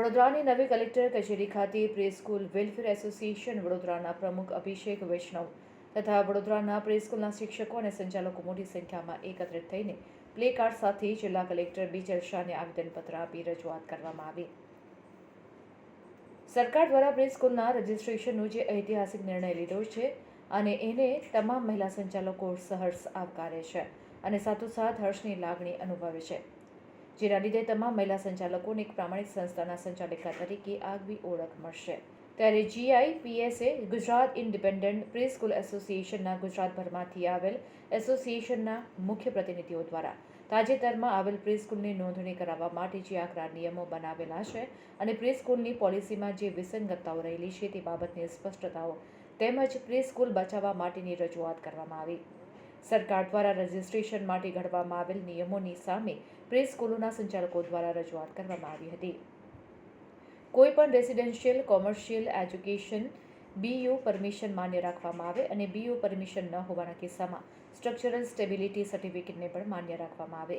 વડોદરાની નવી કલેક્ટર કચેરી ખાતે પ્રેસ્કૂલ વેલફેર એસોસિએશન વડોદરાના પ્રમુખ અભિષેક વૈષ્ણવ તથા વડોદરાના પ્રેસ્કૂલના શિક્ષકો અને સંચાલકો મોટી સંખ્યામાં એકત્રિત થઈને પ્લે કાર્ડ સાથે જિલ્લા કલેક્ટર બી જલશાને આવેદનપત્ર આપી રજૂઆત કરવામાં આવી। સરકાર દ્વારા પ્રેસ્કૂલના રજિસ્ટ્રેશનનો જે ઐતિહાસિક નિર્ણય લીધો છે અને એને તમામ મહિલા સંચાલકો સહર્ષ આવકારે છે અને સાથોસાથ હર્ષની લાગણી અનુભવે છે, જેના લીધે તમામ મહિલા સંચાલકોને એક પ્રામાણિક સંસ્થાના સંચાલિકા તરીકે આગવી ઓળખ મળશે। ત્યારે GIPSA ગુજરાત ઇન્ડિપેન્ડન્ટ પ્રેસ્કૂલ એસોસિએશનના ગુજરાતભરમાંથી આવેલ એસોસિએશનના મુખ્ય પ્રતિનિધિઓ દ્વારા તાજેતરમાં આવેલ પ્રેસ્કૂલની નોંધણી કરાવવા માટે જે આકરા નિયમો બનાવેલા છે અને પ્રેસ્કૂલની પોલિસીમાં જે વિસંગતતાઓ રહેલી છે તે બાબતની સ્પષ્ટતાઓ તેમજ પ્રેસ્કૂલ બચાવવા માટેની રજૂઆત કરવામાં આવી। સરકાર દ્વારા રજિસ્ટ્રેશન માટે ઘડવામાં આવેલ નિયમોની સામે પ્રેસ્કૂલોના સંચાલકો દ્વારા રજૂઆત કરવામાં આવી હતી। કોઈપણ residential commercial education BU permission માન્ય રાખવામાં આવે અને BU પરમિશન ન હોવાના કિસ્સામાં સ્ટ્રક્ચરલ સ્ટેબિલિટી સર્ટિફિકેટને પણ માન્ય રાખવામાં આવે।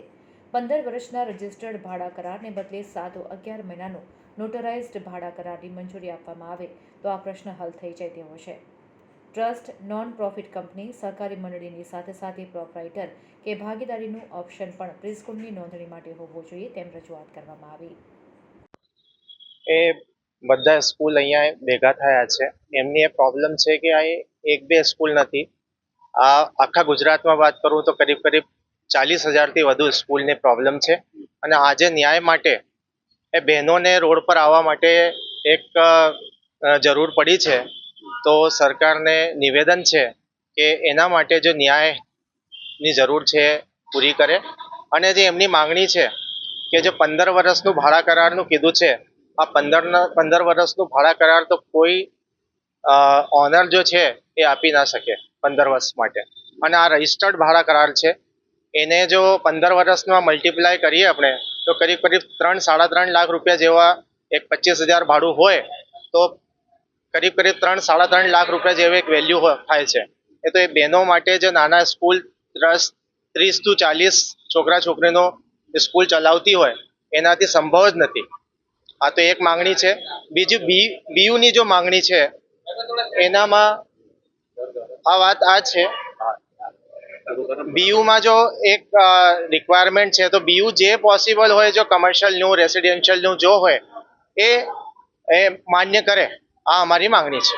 15 વર્ષના રજિસ્ટર્ડ ભાડા કરારને બદલે 7-11 મહિનાનો નોટરાઇઝ્ડ ભાડા કરારની મંજૂરી આપવામાં આવે તો આ પ્રશ્ન હલ થઈ જાય તેવો છે। ટ્રસ્ટ, નોન પ્રોફિટ કંપની, સહકારી મંડળીની સાથે પ્રોપરાઇટર કે ભાગીદારીનું ઓપ્શન પણ પ્રેસ્કૂલની નોંધણી માટે હોવું જોઈએ તેમ રજૂઆત કરવામાં આવી। એ બધા સ્કૂલ અહીંયા ભેગા થયા છે। એમની એ પ્રોબ્લેમ છે કે આ એક બે સ્કૂલ નથી, આ આખા ગુજરાતમાં વાત કરું તો કરીબ 40,000થી વધુ સ્કૂલની પ્રોબ્લેમ છે અને આજે ન્યાય માટે એ બહેનોને રોડ પર આવવા માટે એક જરૂર પડી છે। તો સરકારને નિવેદન છે કે એના માટે જો ન્યાયની જરૂર છે પૂરી કરે અને જે એમની માંગણી છે કે જે 15 વર્ષનું ભાડા કરારનું કીધું છે, આ 15 વર્ષનું ભાડા કરાર તો કોઈ ઓનર જો છે એ આપી ના શકે 15 વર્ષ માટે, અને આ રજિસ્ટર્ડ ભાડા કરાર છે એને જો 15 વર્ષમાં મલ્ટીપ્લાય કરીએ આપણે તો કરીબ 3-3.5 લાખ રૂપિયા જેવા, એક 25,000 ભાડું હોય તો કરીબ 3-3.5 લાખ રૂપિયા જેવું એક વેલ્યુ થાય છે। એ તો એ બહેનો માટે જે નાના સ્કૂલ 30-40 છોકરા છોકરીનો સ્કૂલ ચલાવતી હોય એનાથી સંભવ જ નથી। આ તો એક માંગણી છે। બીજું BUની જો માંગણી છે એનામાં આ વાત આ છે, BUમાં જો એક રિક્વાયરમેન્ટ છે તો BU જે પોસિબલ હોય, જો કમર્શિયલનું રેસિડેન્શિયલનું જો હોય એ માન્ય કરે, આ અમારી માંગણી છે।